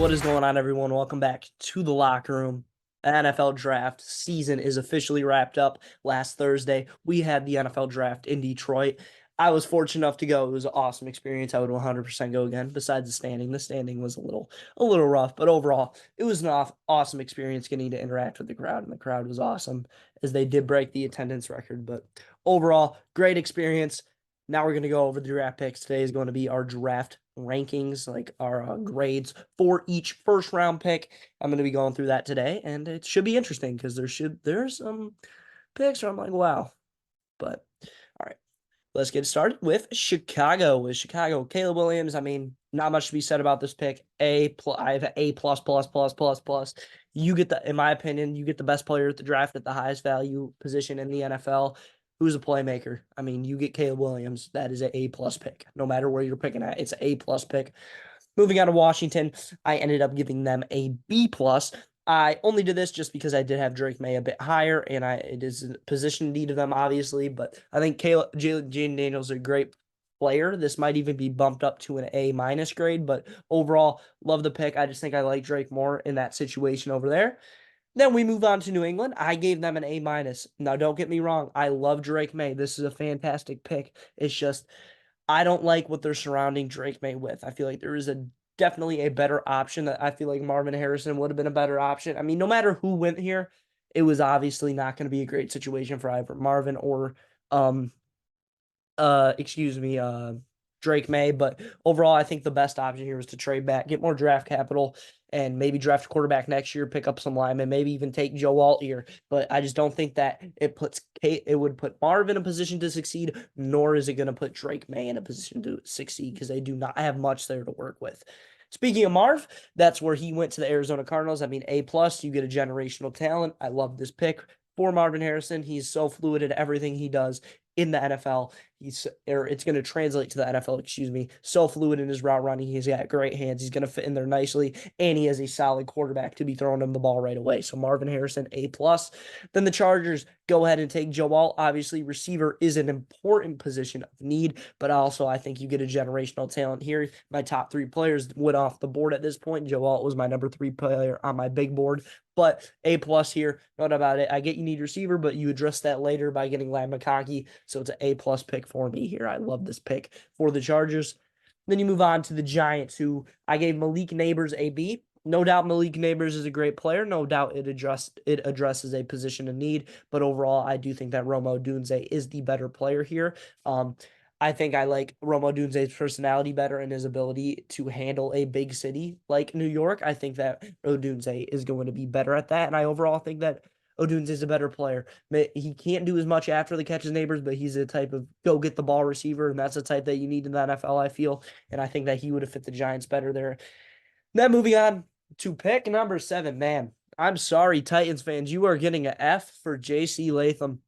What is going on, everyone? Welcome back to the locker room. The NFL draft season is officially wrapped up. Last Thursday, we had the NFL draft in Detroit. I was fortunate enough to go. It was an awesome experience. I would 100% go again. Besides the standing was a little rough, but overall, it was an awesome experience getting to interact with the crowd, and the crowd was awesome as they did break the attendance record. But overall, great experience. Now we're going to go over the draft picks. Today is going to be our draft rankings, like our grades for each first round pick. I'm going to be going through that today, and it should be interesting because there's some picks where I'm like, wow. But all right, let's get started with Chicago. Caleb Williams. I mean, not much to be said about this pick. I have A plus plus plus plus plus. You get in my opinion, you get the best player at the draft at the highest value position in the NFL. Who's a playmaker? I mean, you get Caleb Williams. That is an A plus pick. No matter where you're picking at, it's an A plus pick. Moving on to Washington, I ended up giving them a B plus. I only did this just because I did have Drake May a bit higher, and it is a position need of them, obviously. But I think Jaden Daniels is a great player. This might even be bumped up to an A minus grade, but overall, love the pick. I just think I like Drake more in that situation over there. Then we move on to New England. I gave them an A minus. Now, don't get me wrong. I love Drake May. This is a fantastic pick. It's just I don't like what they're surrounding Drake May with. I feel like there is definitely a better option. That I feel like Marvin Harrison would have been a better option. I mean, no matter who went here, it was obviously not going to be a great situation for either Marvin or excuse me, Drake May. But overall, I think the best option here is to trade back, get more draft capital, and maybe draft a quarterback next year, pick up some linemen, maybe even take Joe Alt here. But I just don't think that it would put Marvin in a position to succeed, nor is it going to put Drake May in a position to succeed because they do not have much there to work with. Speaking of Marv, that's where he went to the Arizona Cardinals. I mean, A plus, you get a generational talent. I love this pick for Marvin Harrison. He's so fluid in everything he does in the NFL. It's going to translate to the NFL, excuse me. So fluid in his route running. He's got great hands. He's going to fit in there nicely, and he has a solid quarterback to be throwing him the ball right away. So Marvin Harrison, A plus. Then the Chargers go ahead and take Joe Alt. Obviously, receiver is an important position of need, but also I think you get a generational talent here. My top three players went off the board at this point. Joe Alt was my number 3 player on my big board, but A plus here, no doubt about it. I get you need receiver, but you address that later by getting Ladd McConkey. So it's an A plus pick for me here. I love this pick for the Chargers. Then you move on to the Giants, who I gave Malik Neighbors a B. No doubt Malik Neighbors is a great player. No doubt it addresses a position of need. But overall, I do think that Rome Odunze is the better player here. I think I like Rome Odunze's personality better and his ability to handle a big city like New York. I think that Odunze is going to be better at that. And I overall think that Odunze is a better player. He can't do as much after the catch as Neighbors, but he's a type of go get the ball receiver, and that's the type that you need in the NFL, I feel. And I think that he would have fit the Giants better there. Then moving on to pick number 7, man. I'm sorry, Titans fans. You are getting an F for J.C. Latham.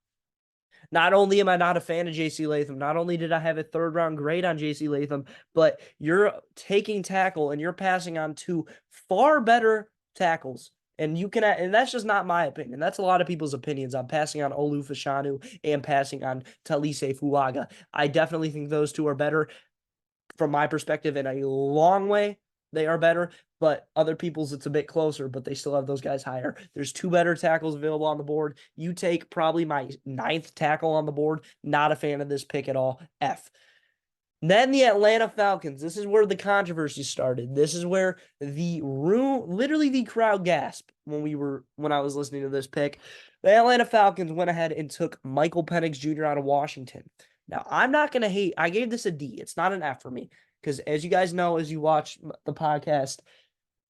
Not only am I not a fan of J.C. Latham, not only did I have a 3rd round grade on J.C. Latham, but you're taking tackle and you're passing on 2 far better tackles. And that's just not my opinion. That's a lot of people's opinions. I'm passing on Olu Fashanu and passing on Talise Fuaga. I definitely think those 2 are better from my perspective in a long way. They are better, but other people's it's a bit closer, but they still have those guys higher. There's 2 better tackles available on the board. You take probably my 9th tackle on the board. Not a fan of this pick at all. F. Then the Atlanta Falcons. This is where the controversy started. This is where literally the crowd gasped when I was listening to this pick. The Atlanta Falcons went ahead and took Michael Penix Jr. out of Washington. Now, I'm not going to hate. I gave this a D. It's not an F for me. Because as you guys know, as you watch the podcast,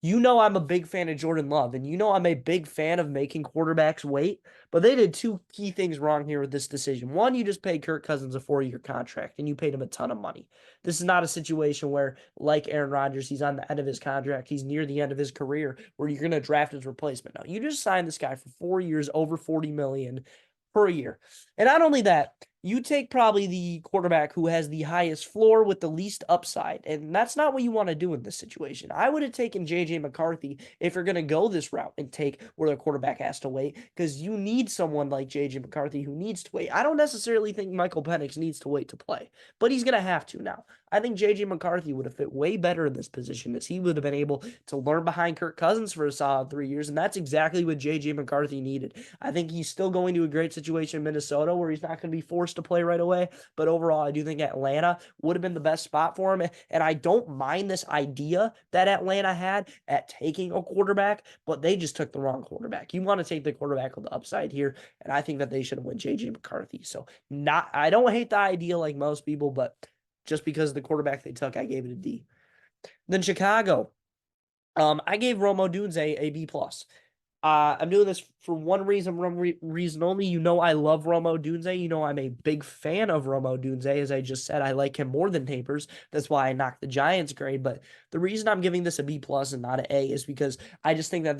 you know I'm a big fan of Jordan Love, and you know I'm a big fan of making quarterbacks wait. But they did 2 key things wrong here with this decision. One, you just paid Kirk Cousins a 4-year contract, and you paid him a ton of money. This is not a situation where, like Aaron Rodgers, he's on the end of his contract. He's near the end of his career where you're going to draft his replacement. No, you just signed this guy for 4 years, over $40 million per year. And not only that, you take probably the quarterback who has the highest floor with the least upside. And that's not what you want to do in this situation. I would have taken J.J. McCarthy if you're going to go this route and take where the quarterback has to wait, because you need someone like J.J. McCarthy who needs to wait. I don't necessarily think Michael Penix needs to wait to play, but he's going to have to now. I think JJ McCarthy would have fit way better in this position as he would have been able to learn behind Kirk Cousins for a solid 3 years. And that's exactly what JJ McCarthy needed. I think he's still going to a great situation in Minnesota where he's not going to be forced to play right away. But overall, I do think Atlanta would have been the best spot for him. And I don't mind this idea that Atlanta had at taking a quarterback, but they just took the wrong quarterback. You want to take the quarterback with the upside here. And I think that they should have went JJ McCarthy. So I don't hate the idea like most people, but just because of the quarterback they took, I gave it a D. Then Chicago. I gave Rome Odunze a B plus. I'm doing this for one reason only. You know, I love Rome Odunze. You know, I'm a big fan of Rome Odunze. As I just said, I like him more than Tapers. That's why I knocked the Giants grade. But the reason I'm giving this a B plus and not an A is because I just think that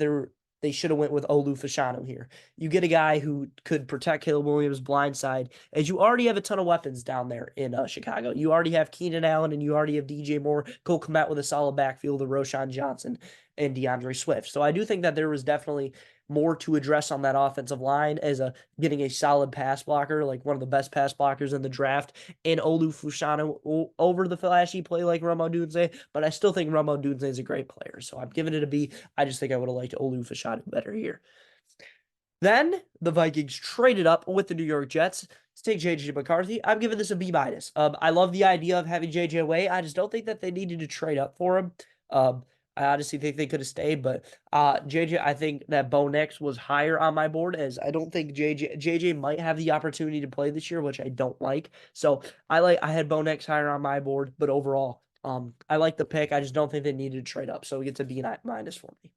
they should have went with Olu Fashanu here. You get a guy who could protect Caleb Williams' blindside, as you already have a ton of weapons down there in Chicago. You already have Keenan Allen and you already have DJ Moore. Cole Kmet with a solid backfield of Roshan Johnson and DeAndre Swift. So I do think that there was definitely more to address on that offensive line as getting a solid pass blocker, like one of the best pass blockers in the draft, in Olu Fashanu over the flashy play like Rome Odunze. But I still think Rome Odunze is a great player. So I'm giving it a B. I just think I would have liked Olu Fashanu better here. Then the Vikings traded up with the New York Jets to take JJ McCarthy. I'm giving this a B minus. I love the idea of having JJ away. I just don't think that they needed to trade up for him. I honestly think they could have stayed, but JJ, I think that Bo Nix was higher on my board, as I don't think JJ might have the opportunity to play this year, which I don't like. So I had Bo Nix higher on my board, but overall, I like the pick. I just don't think they needed to trade up, so it gets a B minus for me.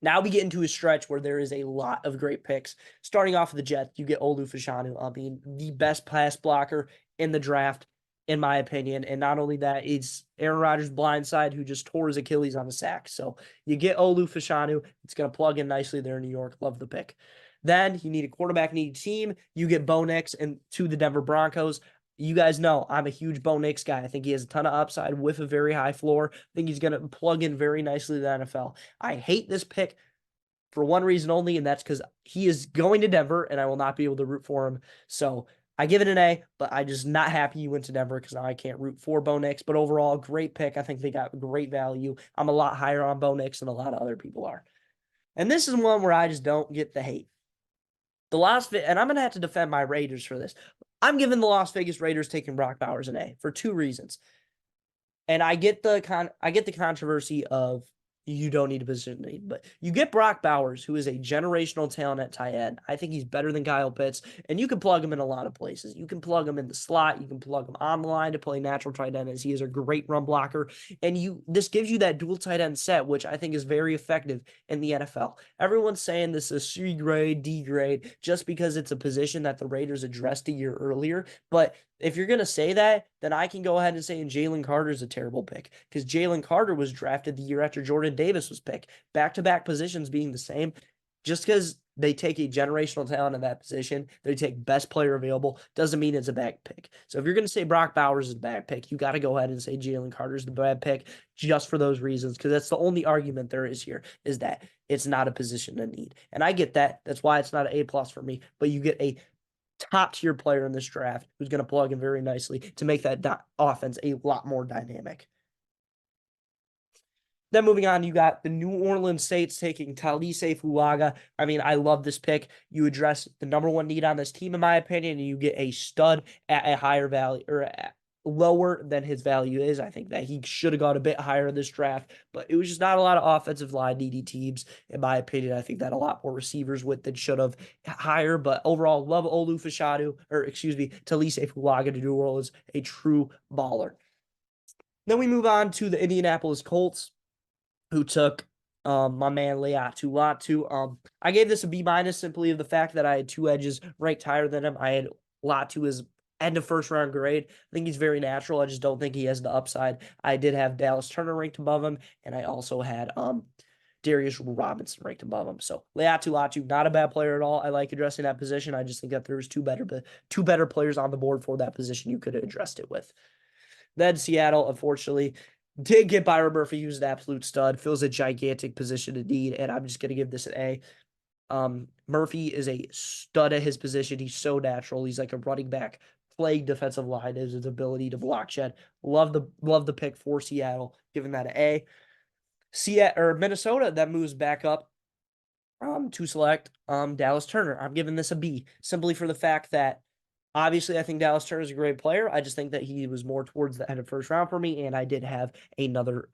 Now we get into a stretch where there is a lot of great picks. Starting off with the Jets, you get Olu Fashanu. I mean, the best pass blocker in the draft, in my opinion. And not only that, it's Aaron Rodgers' blindside who just tore his Achilles on the sack. So you get Olu Fashanu. It's going to plug in nicely there in New York. Love the pick. Then you need a quarterback needy team. You get Bo Nix and to the Denver Broncos. You guys know I'm a huge Bo Nix guy. I think he has a ton of upside with a very high floor. I think he's going to plug in very nicely to the NFL. I hate this pick for one reason only, and that's because he is going to Denver, and I will not be able to root for him. So I give it an A, but I'm just not happy he went to Denver because now I can't root for Bo Nix. But overall, great pick. I think they got great value. I'm a lot higher on Bo Nix than a lot of other people are. And this is one where I just don't get the hate. And I'm going to have to defend my Raiders for this. I'm giving the Las Vegas Raiders taking Brock Bowers an A for two reasons. And I get the controversy of you don't need a position need, but you get Brock Bowers, who is a generational talent at tight end. I think he's better than Kyle Pitts, and you can plug him in a lot of places. You can plug him in the slot. You can plug him on the line to play natural tight end, as he is a great run blocker. And this gives you that dual tight end set, which I think is very effective in the NFL. Everyone's saying this is C grade, D grade, just because it's a position that the Raiders addressed a year earlier. But if you're going to say that, then I can go ahead and say Jalen Carter is a terrible pick, because Jalen Carter was drafted the year after Jordan Davis was picked. Back-to-back positions being the same. Just because they take a generational talent in that position, they take best player available, doesn't mean it's a bad pick. So if you're going to say Brock Bowers is a bad pick, you got to go ahead and say Jalen Carter is the bad pick just for those reasons, because that's the only argument there is here, is that it's not a position to need. And I get that. That's why it's not an A+ for me. But you get a top-tier player in this draft who's going to plug in very nicely to make that offense a lot more dynamic. Then moving on, you got the New Orleans Saints taking Talise Fuaga. I mean, I love this pick. You address the number one need on this team, in my opinion, and you get a stud at a higher value, or lower than his value is. I think that he should have got a bit higher in this draft, but it was just not a lot of offensive line needy teams, in my opinion. I think that a lot more receivers with than should have higher, but overall, love Olu Fashanu, Talise Fuaga to New Orleans, a true baller. Then we move on to the Indianapolis Colts, who took my man Laiatu Latu. I gave this a B- simply of the fact that I had two edges ranked higher than him. I had Latu as end of first round grade. I think he's very natural. I just don't think he has the upside. I did have Dallas Turner ranked above him, and I also had Darius Robinson ranked above him. So Laiatu Latu, not a bad player at all. I like addressing that position. I just think that there was two better players on the board for that position you could have addressed it with. Then Seattle, unfortunately, did get Byron Murphy, who's an absolute stud, fills a gigantic position of need, and I'm just going to give this an A. Murphy is a stud at his position. He's so natural. He's like a running back playing defensive line. Is his ability to block shed. Love the pick for Seattle. Giving that an A. Seattle or Minnesota that moves back up to select Dallas Turner. I'm giving this a B simply for the fact that obviously I think Dallas Turner is a great player. I just think that he was more towards the end of first round for me, and I did have another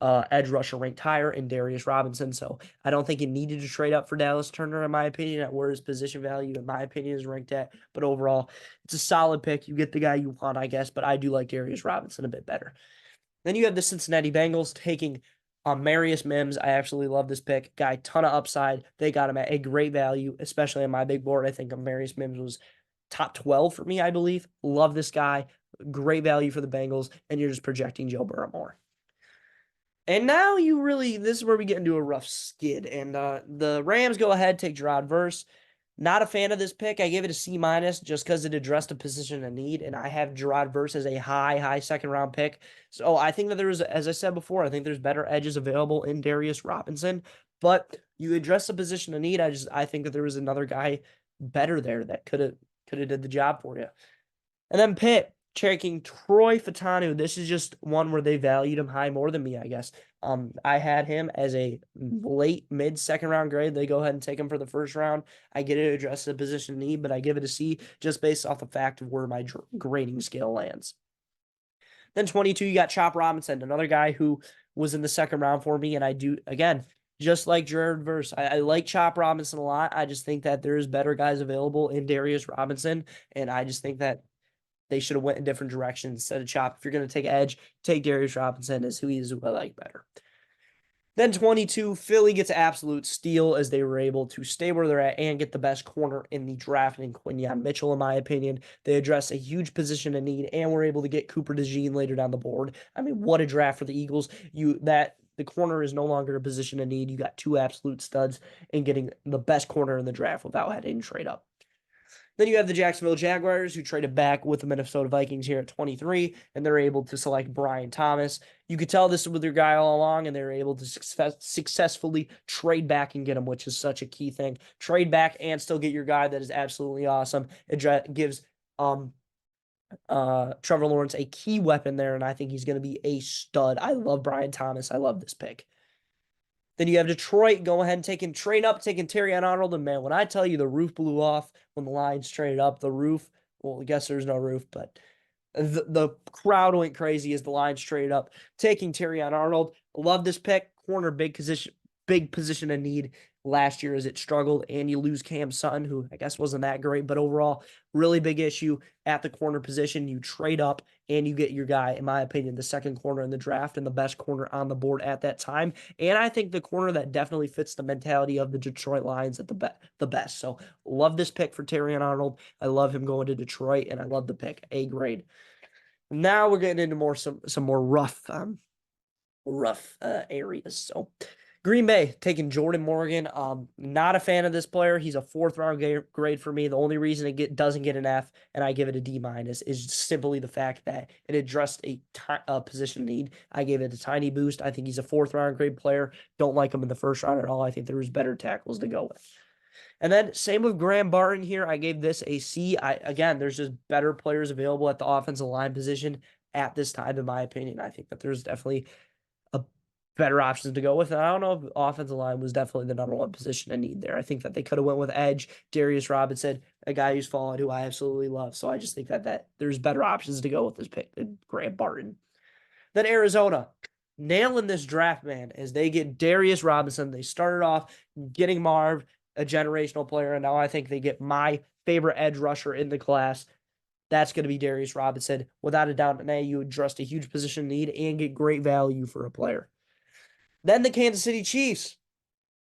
edge rusher ranked higher in Darius Robinson. So I don't think you needed to trade up for Dallas Turner, in my opinion, at where his position value, in my opinion, is ranked at. But overall, it's a solid pick. You get the guy you want, I guess, but I do like Darius Robinson a bit better. Then you have the Cincinnati Bengals taking Marius Mims. I absolutely love this pick. Guy, ton of upside. They got him at a great value, especially on my big board. I think Marius Mims was top 12 for me, I believe. Love this guy. Great value for the Bengals, and you're just projecting Joe Burrow more. And now this is where we get into a rough skid. And the Rams go ahead, take Gerard Verse. Not a fan of this pick. I gave it a C minus just because it addressed a position of need, and I have Gerard Verse as a high second round pick. So I think that there's, as I said before, I think there's better edges available in Darius Robinson. But you address the position of need. I think that there was another guy better there that could have did the job for you. And then Pitt checking Troy Fatanu. This is just one where they valued him high more than me, I guess. I had him as a late mid second round grade. They go ahead and take him for the first round. I get it to address the position need, but I give it a C just based off the fact of where my grading scale lands. Then 22, you got Chop Robinson, another guy who was in the second round for me, and I do again. Just like Jared Verse, I like Chop Robinson a lot. I just think that there's better guys available in Darius Robinson, and I just think that they should have went in different directions instead of Chop. If you're going to take edge, take Darius Robinson as who I like better. Then 22, Philly gets absolute steal as they were able to stay where they're at and get the best corner in the draft in Quinyon Mitchell, in my opinion. They address a huge position of need and were able to get Cooper DeJean later down the board. I mean, what a draft for the Eagles. The corner is no longer a position of need. You got two absolute studs in getting the best corner in the draft without having to trade up. Then you have the Jacksonville Jaguars, who traded back with the Minnesota Vikings here at 23, and they're able to select Brian Thomas. You could tell this was their guy all along, and they're able to successfully trade back and get him, which is such a key thing. Trade back and still get your guy that is absolutely awesome. It gives Trevor Lawrence a key weapon there, and I think he's going to be a stud. I love Brian Thomas. I love this pick. Then you have Detroit go ahead and taking Terry Arnold. And man, when I tell you the roof blew off when the Lions traded up, well, I guess there's no roof, but the crowd went crazy as the Lions traded up, taking Terry Arnold. Love this pick. Corner, big position of need last year as it struggled, and you lose Cam Sutton, who I guess wasn't that great, but overall, really big issue at the corner position. You trade up and you get your guy, in my opinion, the second corner in the draft and the best corner on the board at that time. And I think the corner that definitely fits the mentality of the Detroit Lions at the best. So love this pick for Terry Arnold. I love him going to Detroit, and I love the pick. A grade. Now we're getting into some more rough areas. So Green Bay taking Jordan Morgan. Not a fan of this player. He's a fourth round grade for me. The only reason it doesn't get an F and I give it a D minus is simply the fact that it addressed a position need. I gave it a tiny boost. I think he's a fourth round grade player. Don't like him in the first round at all. I think there was better tackles to go with. And then same with Graham Barton here. I gave this a C. Again, there's just better players available at the offensive line position at this time, in my opinion. I think that there's definitely a better options to go with. And I don't know if offensive line was definitely the number one position I need there. I think that they could have went with edge, Darius Robinson, a guy who's fallen, who I absolutely love. So I just think that there's better options to go with this pick than Graham Barton. Then Arizona, nailing this draft, man, as they get Darius Robinson. They started off getting Marv, a generational player, and now I think they get my favorite edge rusher in the class. That's going to be Darius Robinson. Without a doubt, and you address a huge position need and get great value for a player. Then the Kansas City Chiefs.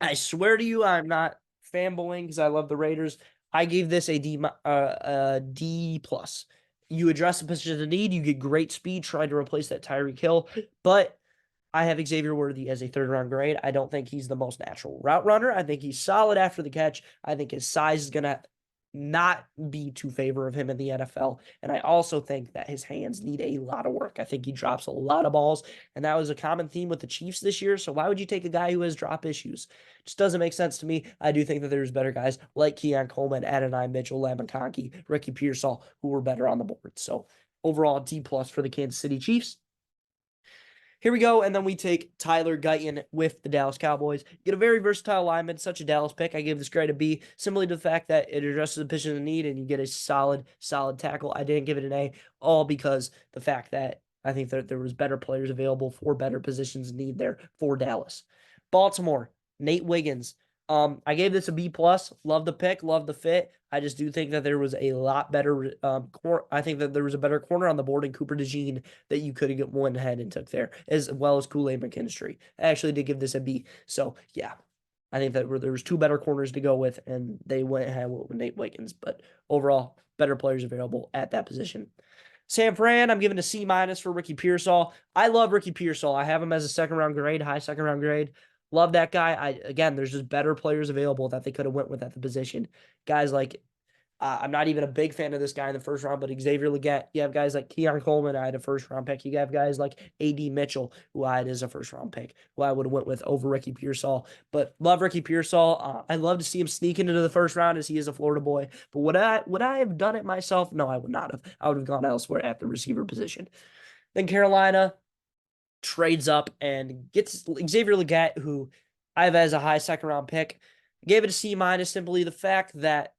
I swear to you, I'm not fanboying because I love the Raiders. I gave this a D plus. You address the position of need, you get great speed trying to replace that Tyreek Hill, but I have Xavier Worthy as a third round grade. I don't think he's the most natural route runner. I think he's solid after the catch. I think his size is going to not be too favor of him in the NFL. And I also think that his hands need a lot of work. I think he drops a lot of balls, and that was a common theme with the Chiefs this year. So why would you take a guy who has drop issues? Just doesn't make sense to me. I do think that there's better guys like Keon Coleman, Adonai Mitchell, Lamakonki, Ricky Pearsall, who were better on the board. So overall, D plus for the Kansas City Chiefs. Here we go, and then we take Tyler Guyton with the Dallas Cowboys. Get a very versatile lineman, such a Dallas pick. I give this grade a B, simply to the fact that it addresses the position of need, and you get a solid tackle. I didn't give it an A, all because the fact that I think that there was better players available for better positions of need there for Dallas. Baltimore, Nate Wiggins. I gave this a B plus. Love the pick, love the fit. I just do think that there was a lot better. I think that there was a better corner on the board in Cooper DeJean that you could have went ahead and took there, as well as Kool-Aid McKinstry. I actually did give this a B. So yeah, I think that there was two better corners to go with, and they went ahead with Nate Wiggins. But overall, better players available at that position. San Fran, I'm giving a C minus for Ricky Pearsall. I love Ricky Pearsall. I have him as a second round grade, high second round grade. Love that guy. Again, there's just better players available that they could have went with at the position. Guys like I'm not even a big fan of this guy in the first round, but Xavier Legette. You have guys like Keon Coleman, I had a first round pick. You have guys like A.D. Mitchell, who I had as a first round pick, who I would have went with over Ricky Pearsall. But love Ricky Pearsall. I love to see him sneak into the first round as he is a Florida boy. But would I have done it myself? No, I would not have. I would have gone elsewhere at the receiver position. Then Carolina trades up and gets Xavier Legette, who I have as a high second round pick. Gave it a C minus, simply the fact that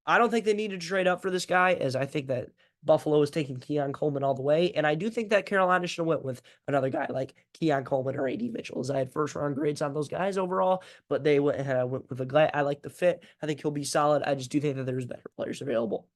I don't think they needed to trade up for this guy, as I think that Buffalo is taking Keon Coleman all the way. And I do think that Carolina should have went with another guy like Keon Coleman or A.D. Mitchell, as I had first round grades on those guys overall, but they went ahead. I went with a guy. I like the fit. I think he'll be solid. I just do think that there's better players available.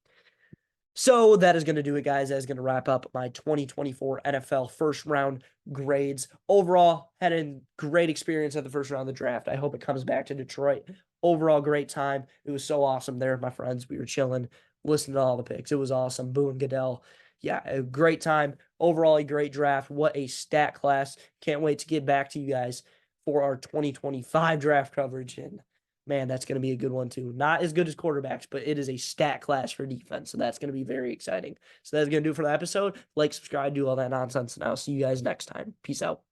So that is going to do it, guys. That is going to wrap up my 2024 NFL first round grades. Overall, had a great experience at the first round of the draft. I hope it comes back to Detroit. Overall, great time. It was so awesome there, my friends. We were chilling, listening to all the picks. It was awesome. Boo and Goodell. Yeah, a great time. Overall, a great draft. What a stat class. Can't wait to get back to you guys for our 2025 draft coverage. And man, that's going to be a good one too. Not as good as quarterbacks, but it is a stat class for defense. So that's going to be very exciting. So that's going to do it for the episode. Like, subscribe, do all that nonsense. And I'll see you guys next time. Peace out.